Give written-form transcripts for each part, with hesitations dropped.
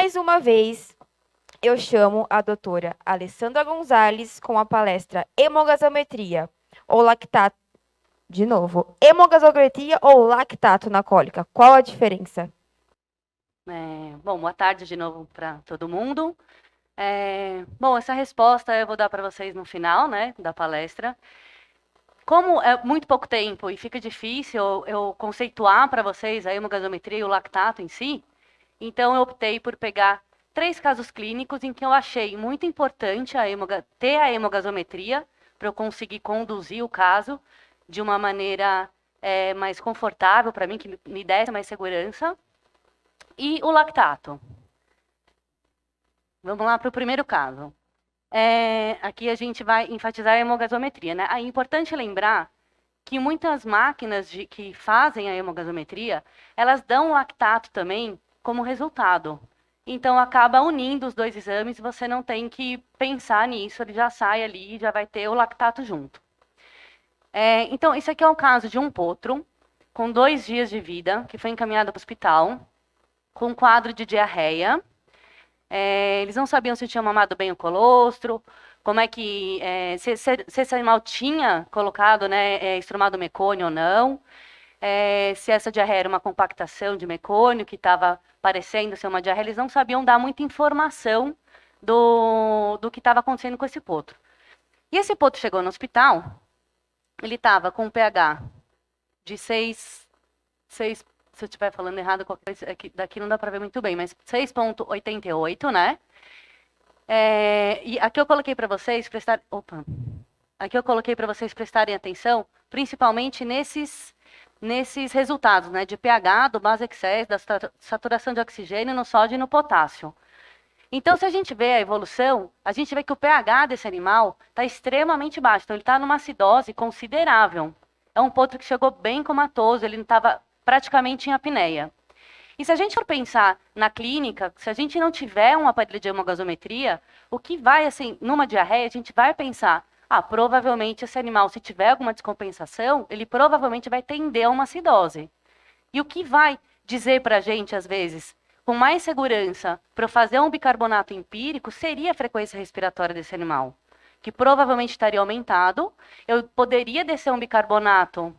mais uma vez, eu chamo a doutora Alessandra Gonzalez com a palestra Hemogasometria ou lactato. De novo, hemogasometria ou lactato na cólica. Qual a diferença? Bom, boa tarde de novo para todo mundo. Bom, essa resposta eu vou dar para vocês no final, né, da palestra. Como é muito pouco tempo e fica difícil eu conceituar para vocês a hemogasometria e o lactato em si, então eu optei por pegar 3 casos clínicos em que eu achei muito importante ter a hemogasometria para eu conseguir conduzir o caso de uma maneira mais confortável para mim, que me desse mais segurança, e o lactato. Vamos lá para o primeiro caso. Aqui a gente vai enfatizar a hemogasometria, né? É importante lembrar que muitas máquinas que fazem a hemogasometria, elas dão lactato também como resultado. Então, acaba unindo os 2 exames, você não tem que pensar nisso, ele já sai ali e já vai ter o lactato junto. Então, isso aqui é o caso de um potro com 2 dias de vida, que foi encaminhado para o hospital, com um quadro de diarreia. Eles não sabiam se tinha mamado bem o colostro, como é que se esse animal tinha colocado, né, estrumado mecônio ou não, se essa diarreia era uma compactação de mecônio que estava parecendo ser uma diarreia, eles não sabiam dar muita informação do que estava acontecendo com esse potro. E esse potro chegou no hospital, ele estava com um pH de 6, se eu estiver falando errado, qualquer coisa, daqui não dá para ver muito bem, mas 6,88, né? E aqui eu coloquei para vocês prestarem atenção, principalmente nesses resultados, né, de pH, do base excess, da saturação de oxigênio no sódio e no potássio. Então, se a gente vê a evolução, a gente vê que o pH desse animal está extremamente baixo. Então, ele está numa acidose considerável. É um potro que chegou bem comatoso, ele não estava praticamente em apneia. E se a gente for pensar na clínica, se a gente não tiver um aparelho de hemogasometria, o que vai, assim, numa diarreia, a gente vai pensar, provavelmente esse animal, se tiver alguma descompensação, ele provavelmente vai tender a uma acidose. E o que vai dizer para a gente, às vezes, com mais segurança, para eu fazer um bicarbonato empírico, seria a frequência respiratória desse animal, que provavelmente estaria aumentado. Eu poderia descer um bicarbonato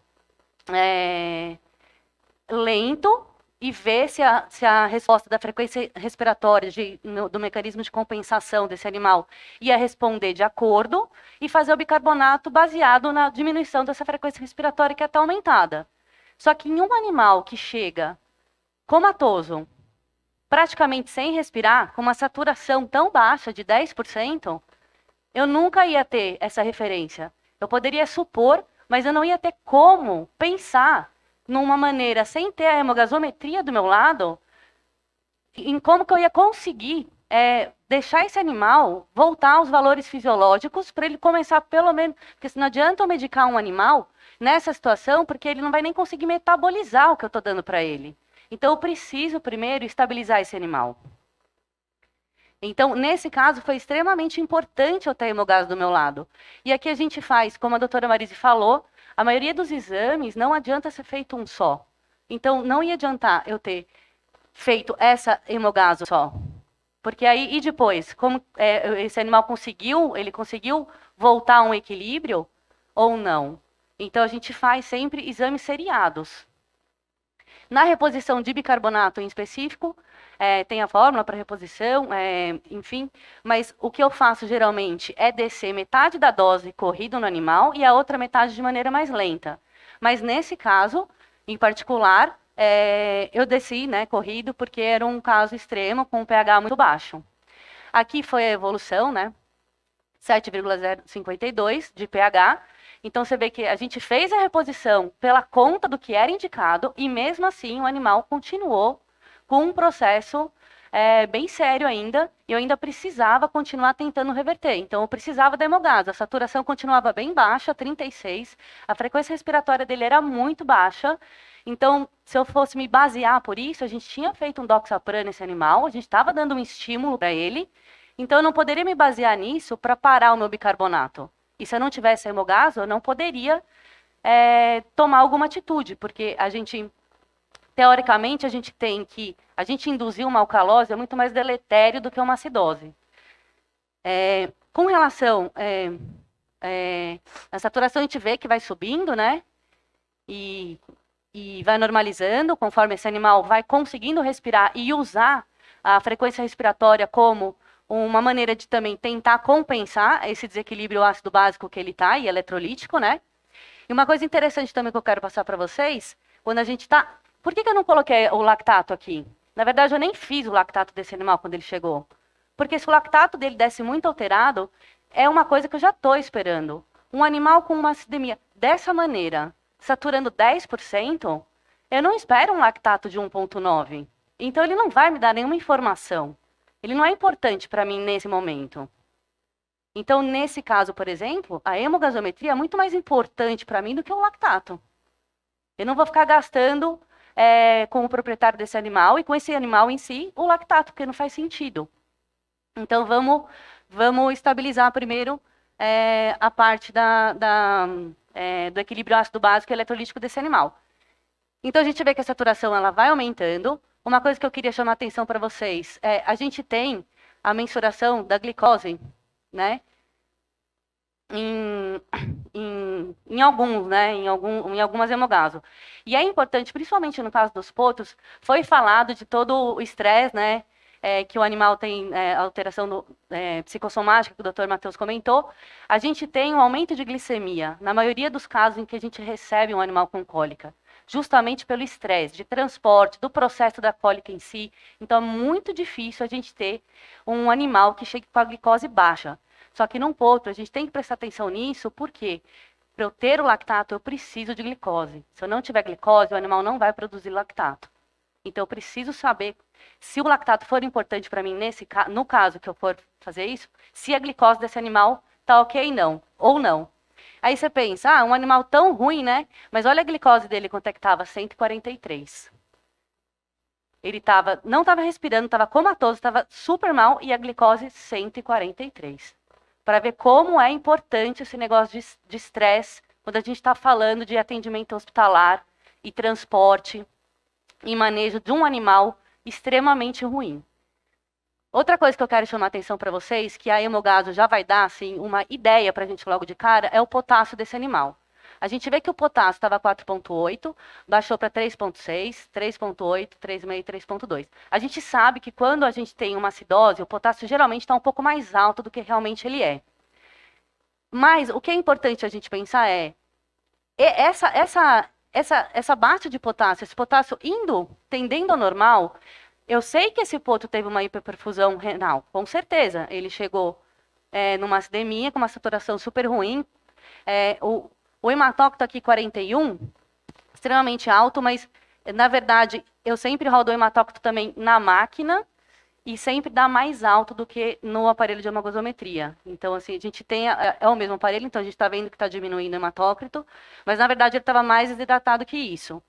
lento e ver se a resposta da frequência respiratória do mecanismo de compensação desse animal ia responder de acordo e fazer o bicarbonato baseado na diminuição dessa frequência respiratória que está aumentada. Só que em um animal que chega comatoso, praticamente sem respirar, com uma saturação tão baixa de 10%, eu nunca ia ter essa referência. Eu poderia supor, mas eu não ia ter como pensar numa maneira, sem ter a hemogasometria do meu lado, em como que eu ia conseguir deixar esse animal voltar aos valores fisiológicos para ele começar pelo menos... Porque não adianta eu medicar um animal nessa situação, porque ele não vai nem conseguir metabolizar o que eu estou dando para ele. Então, eu preciso primeiro estabilizar esse animal. Então, nesse caso, foi extremamente importante eu ter a hemogase do meu lado. E aqui a gente faz, como a doutora Marise falou, a maioria dos exames não adianta ser feito um só. Então, não ia adiantar eu ter feito essa hemogase só. Porque aí, e depois, como esse animal ele conseguiu voltar a um equilíbrio ou não? Então, a gente faz sempre exames seriados. Na reposição de bicarbonato em específico, tem a fórmula para reposição, enfim, mas o que eu faço geralmente é descer metade da dose corrida no animal e a outra metade de maneira mais lenta. Mas nesse caso, em particular, eu desci, né, corrido, porque era um caso extremo com um pH muito baixo. Aqui foi a evolução, né, 7,052 de pH. Então, você vê que a gente fez a reposição pela conta do que era indicado e, mesmo assim, o animal continuou com um processo bem sério ainda, e eu ainda precisava continuar tentando reverter. Então, eu precisava da hemogase. A saturação continuava bem baixa, 36. A frequência respiratória dele era muito baixa. Então, se eu fosse me basear por isso, a gente tinha feito um doxapran nesse animal, a gente estava dando um estímulo para ele. Então, eu não poderia me basear nisso para parar o meu bicarbonato. E se eu não tivesse a hemogase, eu não poderia tomar alguma atitude, porque a gente teoricamente, a gente induzir uma alcalose é muito mais deletério do que uma acidose. Com relação à saturação, a gente vê que vai subindo, né? E vai normalizando conforme esse animal vai conseguindo respirar e usar a frequência respiratória como uma maneira de também tentar compensar esse desequilíbrio ácido básico que ele está e eletrolítico, né? E uma coisa interessante também que eu quero passar para vocês, quando a gente está... Por que eu não coloquei o lactato aqui? Na verdade, eu nem fiz o lactato desse animal quando ele chegou. Porque se o lactato dele desse muito alterado, é uma coisa que eu já estou esperando. Um animal com uma acidemia dessa maneira, saturando 10%, eu não espero um lactato de 1,9. Então, ele não vai me dar nenhuma informação. Ele não é importante para mim nesse momento. Então, nesse caso, por exemplo, a hemogasometria é muito mais importante para mim do que o lactato. Eu não vou ficar gastando com o proprietário desse animal e com esse animal em si o lactato, porque não faz sentido. Então, vamos estabilizar primeiro a parte do equilíbrio ácido básico e eletrolítico desse animal. Então, a gente vê que a saturação ela vai aumentando. Uma coisa que eu queria chamar a atenção para vocês a gente tem a mensuração da glicose, né? Em alguns, né? Em algumas hemogaso. E é importante, principalmente no caso dos potros, foi falado de todo o estresse, né? Que o animal tem alteração psicossomática, que o Dr. Matheus comentou. A gente tem um aumento de glicemia, na maioria dos casos em que a gente recebe um animal com cólica, justamente pelo estresse de transporte, do processo da cólica em si. Então, é muito difícil a gente ter um animal que chegue com a glicose baixa. Só que num potro, a gente tem que prestar atenção nisso, porque para eu ter o lactato, eu preciso de glicose. Se eu não tiver glicose, o animal não vai produzir lactato. Então, eu preciso saber se o lactato for importante para mim, no caso que eu for fazer isso, se a glicose desse animal está ok ou não. Aí você pensa, um animal tão ruim, né? Mas olha a glicose dele, quanto é que estava? 143. Ele não estava respirando, estava comatoso, estava super mal, e a glicose 143. Para ver como é importante esse negócio de estresse, quando a gente está falando de atendimento hospitalar e transporte e manejo de um animal extremamente ruim. Outra coisa que eu quero chamar a atenção para vocês, que a hemogaso já vai dar assim, uma ideia para a gente logo de cara, é o potássio desse animal. A gente vê que o potássio estava 4,8, baixou para 3,6, 3,8, 3,5 e 3,2. A gente sabe que quando a gente tem uma acidose, o potássio geralmente está um pouco mais alto do que realmente ele é. Mas o que é importante a gente pensar essa baixa de potássio, esse potássio tendendo ao normal, eu sei que esse potro teve uma hiperperfusão renal, com certeza. Ele chegou numa acidemia, com uma saturação super ruim. O hematócrito aqui, 41, extremamente alto, mas, na verdade, eu sempre rodo o hematócrito também na máquina e sempre dá mais alto do que no aparelho de hemogasometria. Então, assim, a gente tem... É o mesmo aparelho, então a gente está vendo que está diminuindo o hematócrito, mas, na verdade, ele estava mais desidratado que isso.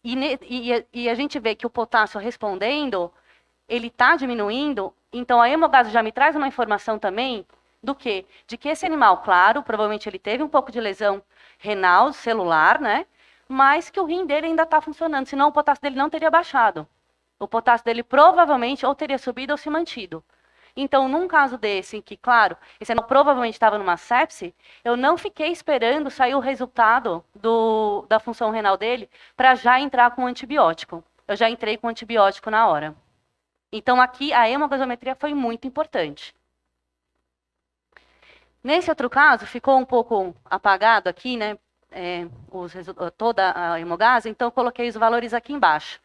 E a gente vê que o potássio respondendo, ele está diminuindo, então a hemogaso já me traz uma informação também do quê? De que esse animal, claro, provavelmente ele teve um pouco de lesão renal, celular, né? Mas que o rim dele ainda está funcionando, senão o potássio dele não teria baixado. O potássio dele provavelmente ou teria subido ou se mantido. Então, num caso desse, em que, claro, esse animal provavelmente estava numa sepse, eu não fiquei esperando sair o resultado da função renal dele para já entrar com antibiótico. Eu já entrei com antibiótico na hora. Então, aqui, a hemogasometria foi muito importante. Nesse outro caso, ficou um pouco apagado aqui, né, toda a hemogase, então eu coloquei os valores aqui embaixo.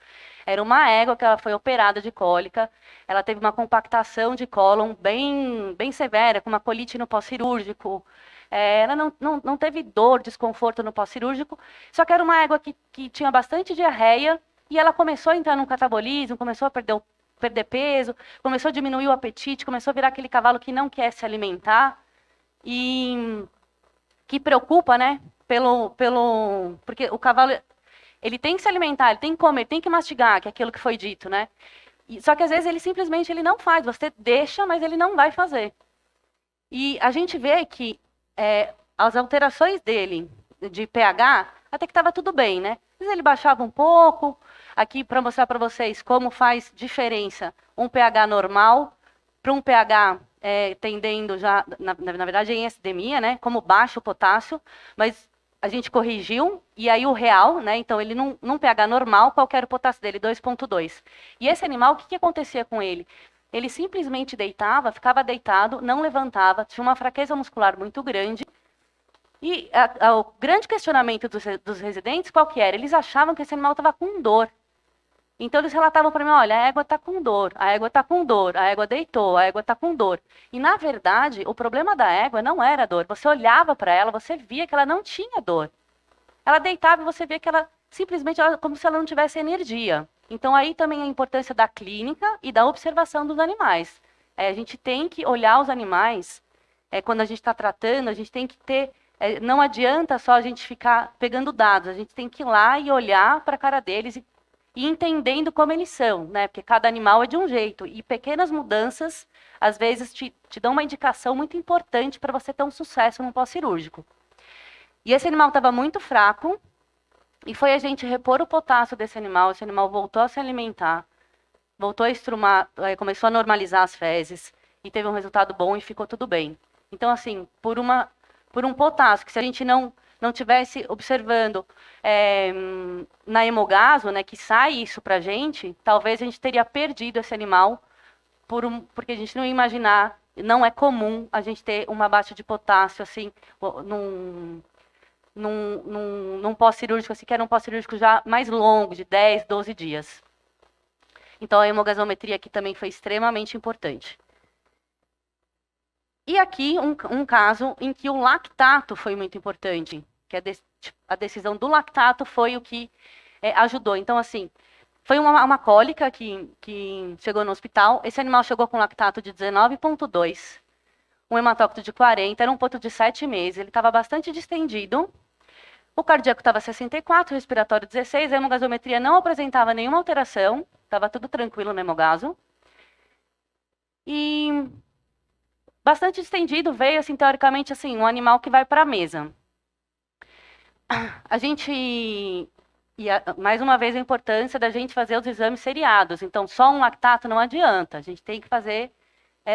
Era uma égua que ela foi operada de cólica, ela teve uma compactação de cólon bem severa, com uma colite no pós-cirúrgico. Ela não teve dor, desconforto no pós-cirúrgico, só que era uma égua que tinha bastante diarreia, e ela começou a entrar num catabolismo, começou a perder peso, começou a diminuir o apetite, começou a virar aquele cavalo que não quer se alimentar, e que preocupa, né? Porque o cavalo, ele tem que se alimentar, ele tem que comer, ele tem que mastigar, que é aquilo que foi dito, né? Só que às vezes ele simplesmente não faz, você deixa, mas ele não vai fazer. E a gente vê que as alterações dele de pH, até que estava tudo bem, né? Às vezes ele baixava um pouco, aqui para mostrar para vocês como faz diferença um pH normal para um pH tendendo já, na verdade, em isdemia, né? Como baixa o potássio, mas a gente corrigiu, e aí o real, né? Então, ele num pH normal, qual que era o potássio dele? 2,2. E esse animal, o que acontecia com ele? Ele simplesmente deitava, ficava deitado, não levantava, tinha uma fraqueza muscular muito grande. E o grande questionamento dos residentes, qual que era? Eles achavam que esse animal estava com dor. Então, eles relatavam para mim, olha, a égua está com dor, a égua está com dor, a égua deitou, a égua está com dor. E, na verdade, o problema da égua não era a dor. Você olhava para ela, você via que ela não tinha dor. Ela deitava e você via que ela, simplesmente, como se ela não tivesse energia. Então, aí também a importância da clínica e da observação dos animais. A gente tem que olhar os animais, quando a gente está tratando, a gente tem que ter... não adianta só a gente ficar pegando dados, a gente tem que ir lá e olhar para a cara deles e entendendo como eles são, né? Porque cada animal é de um jeito. E pequenas mudanças, às vezes, te dão uma indicação muito importante para você ter um sucesso no pós-cirúrgico. E esse animal estava muito fraco, e foi a gente repor o potássio desse animal. Esse animal voltou a se alimentar, voltou a estrumar, começou a normalizar as fezes, e teve um resultado bom e ficou tudo bem. Então, assim, por um potássio, que se a gente não tivesse observando na hemogaso, né, que sai isso para a gente, talvez a gente teria perdido esse animal porque a gente não ia imaginar, não é comum a gente ter uma baixa de potássio assim num pós-cirúrgico, assim, que era um pós-cirúrgico já mais longo, de 10, 12 dias. Então a hemogasometria aqui também foi extremamente importante. E aqui um caso em que o lactato foi muito importante, que a decisão do lactato foi o que ajudou. Então, assim, foi uma cólica que chegou no hospital. Esse animal chegou com lactato de 19,2, um hematócrito de 40, era um ponto de 7 meses, ele estava bastante distendido. O cardíaco estava 64, o respiratório 16, a hemogasometria não apresentava nenhuma alteração, estava tudo tranquilo no hemogaso. E bastante estendido, veio, assim, teoricamente, assim, um animal que vai para a mesa. A gente... mais uma vez, a importância da gente fazer os exames seriados. Então, só um lactato não adianta. A gente tem que fazer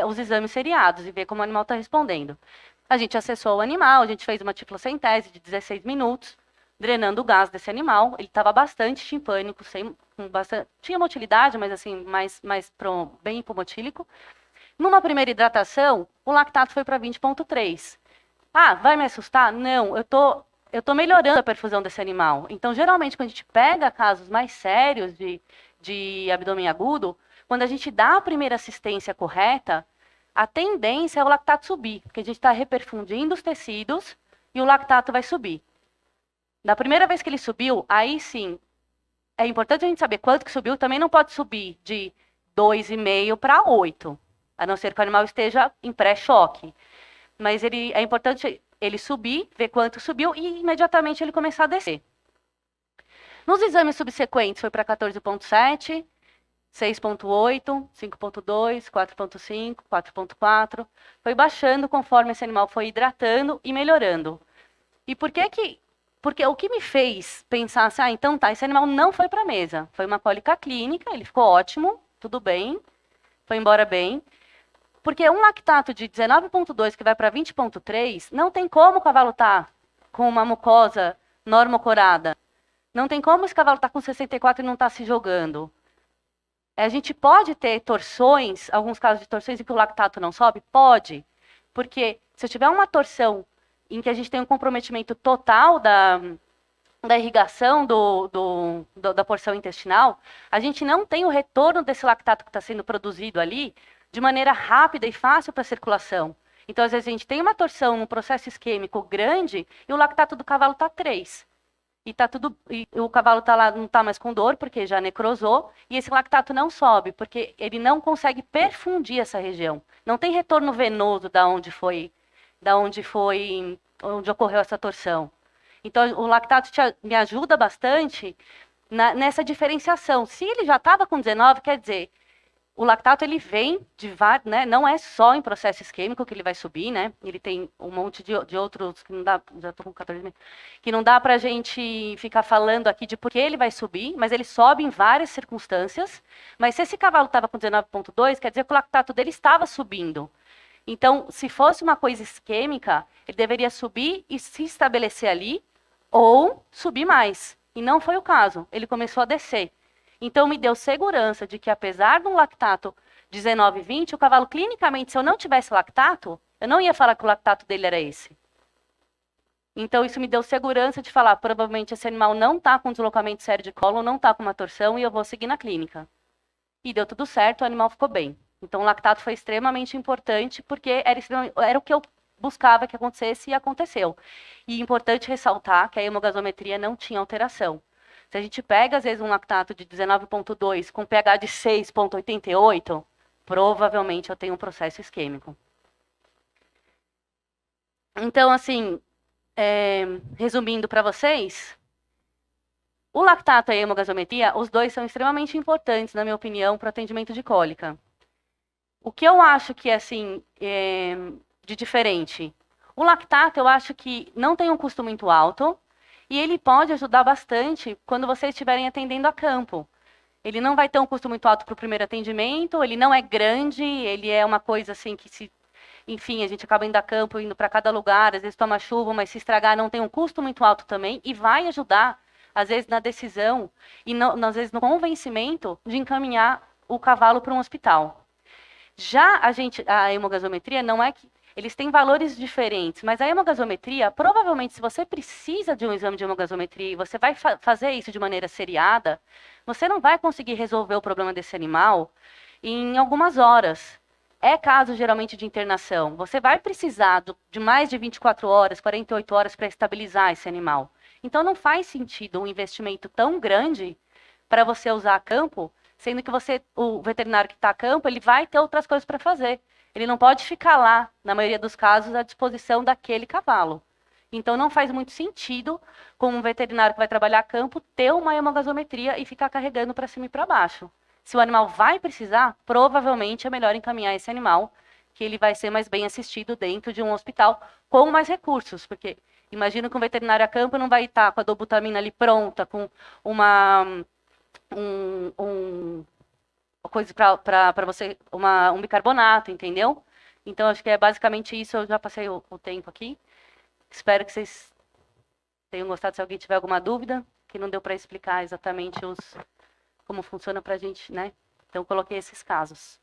os exames seriados e ver como o animal está respondendo. A gente acessou o animal, a gente fez uma tiflocentese de 16 minutos, drenando o gás desse animal. Ele estava bastante timpânico, tinha motilidade, mas assim, bem hipomotílico. Numa primeira hidratação, o lactato foi para 20,3. Ah, vai me assustar? Não, eu tô melhorando a perfusão desse animal. Então, geralmente, quando a gente pega casos mais sérios de abdômen agudo, quando a gente dá a primeira assistência correta, a tendência é o lactato subir, porque a gente está reperfundindo os tecidos e o lactato vai subir. Na primeira vez que ele subiu, aí sim, é importante a gente saber quanto que subiu. Também não pode subir de 2,5 para 8, a não ser que o animal esteja em pré-choque. Mas é importante ele subir, ver quanto subiu e imediatamente ele começar a descer. Nos exames subsequentes foi para 14,7, 6,8, 5,2, 4,5, 4,4. Foi baixando conforme esse animal foi hidratando e melhorando. E porque o que me fez pensar assim, então tá, esse animal não foi para a mesa. Foi uma cólica clínica, ele ficou ótimo, tudo bem, foi embora bem. Porque um lactato de 19,2 que vai para 20,3, não tem como o cavalo estar com uma mucosa normocorada. Não tem como esse cavalo estar com 64 e não estar se jogando. A gente pode ter torções, alguns casos de torções em que o lactato não sobe? Pode. Porque se eu tiver uma torção em que a gente tem um comprometimento total da irrigação da porção intestinal, a gente não tem o retorno desse lactato que está sendo produzido ali de maneira rápida e fácil para a circulação. Então, às vezes, a gente tem uma torção num processo isquêmico grande e o lactato do cavalo está 3. E o cavalo está lá, não está mais com dor, porque já necrosou, e esse lactato não sobe, porque ele não consegue perfundir essa região. Não tem retorno venoso onde ocorreu essa torção. Então, o lactato me ajuda bastante nessa diferenciação. Se ele já estava com 19, quer dizer, O lactato, ele vem de vários, né? Não é só em processo isquêmico que ele vai subir, né? Ele tem um monte de outros que não dá, já tô com 14 minutos, que não dá pra gente ficar falando aqui de por que ele vai subir, mas ele sobe em várias circunstâncias. Mas se esse cavalo estava com 19,2, quer dizer que o lactato dele estava subindo. Então, se fosse uma coisa isquêmica, ele deveria subir e se estabelecer ali, ou subir mais. E não foi o caso. Ele começou a descer. Então, me deu segurança de que, apesar de um lactato 19,20, o cavalo, clinicamente, se eu não tivesse lactato, eu não ia falar que o lactato dele era esse. Então, isso me deu segurança de falar, provavelmente esse animal não está com deslocamento sério de colo, não está com uma torção, e eu vou seguir na clínica. E deu tudo certo, o animal ficou bem. Então, o lactato foi extremamente importante, porque era o que eu buscava que acontecesse e aconteceu. E é importante ressaltar que a hemogasometria não tinha alteração. Se a gente pega, às vezes, um lactato de 19,2 com pH de 6,88, provavelmente eu tenho um processo isquêmico. Então, assim, resumindo para vocês, o lactato e a hemogasometria, os dois são extremamente importantes, na minha opinião, para o atendimento de cólica. O que eu acho que, assim, de diferente? O lactato, eu acho que não tem um custo muito alto e ele pode ajudar bastante quando vocês estiverem atendendo a campo. Ele não vai ter um custo muito alto para o primeiro atendimento, ele não é grande, ele é uma coisa assim que se... Enfim, a gente acaba indo a campo, indo para cada lugar, às vezes toma chuva, mas se estragar não tem um custo muito alto também e vai ajudar, às vezes, na decisão e, às vezes, no convencimento de encaminhar o cavalo para um hospital. Já a hemogasometria não é que... Eles têm valores diferentes, mas a hemogasometria, provavelmente, se você precisa de um exame de hemogasometria e você vai fazer isso de maneira seriada, você não vai conseguir resolver o problema desse animal em algumas horas. É caso, geralmente, de internação. Você vai precisar de mais de 24 horas, 48 horas para estabilizar esse animal. Então, não faz sentido um investimento tão grande para você usar a campo, sendo que o veterinário que está a campo, ele vai ter outras coisas para fazer. Ele não pode ficar lá, na maioria dos casos, à disposição daquele cavalo. Então, não faz muito sentido, como um veterinário que vai trabalhar a campo, ter uma hemogasometria e ficar carregando para cima e para baixo. Se o animal vai precisar, provavelmente é melhor encaminhar esse animal, que ele vai ser mais bem assistido dentro de um hospital com mais recursos, porque imagino que um veterinário a campo não vai estar com a dobutamina ali pronta, com uma coisa para você, um bicarbonato, entendeu? Então, acho que é basicamente isso. Eu já passei o tempo aqui. Espero que vocês tenham gostado. Se alguém tiver alguma dúvida, que não deu para explicar exatamente como funciona para a gente, né? Então, coloquei esses casos.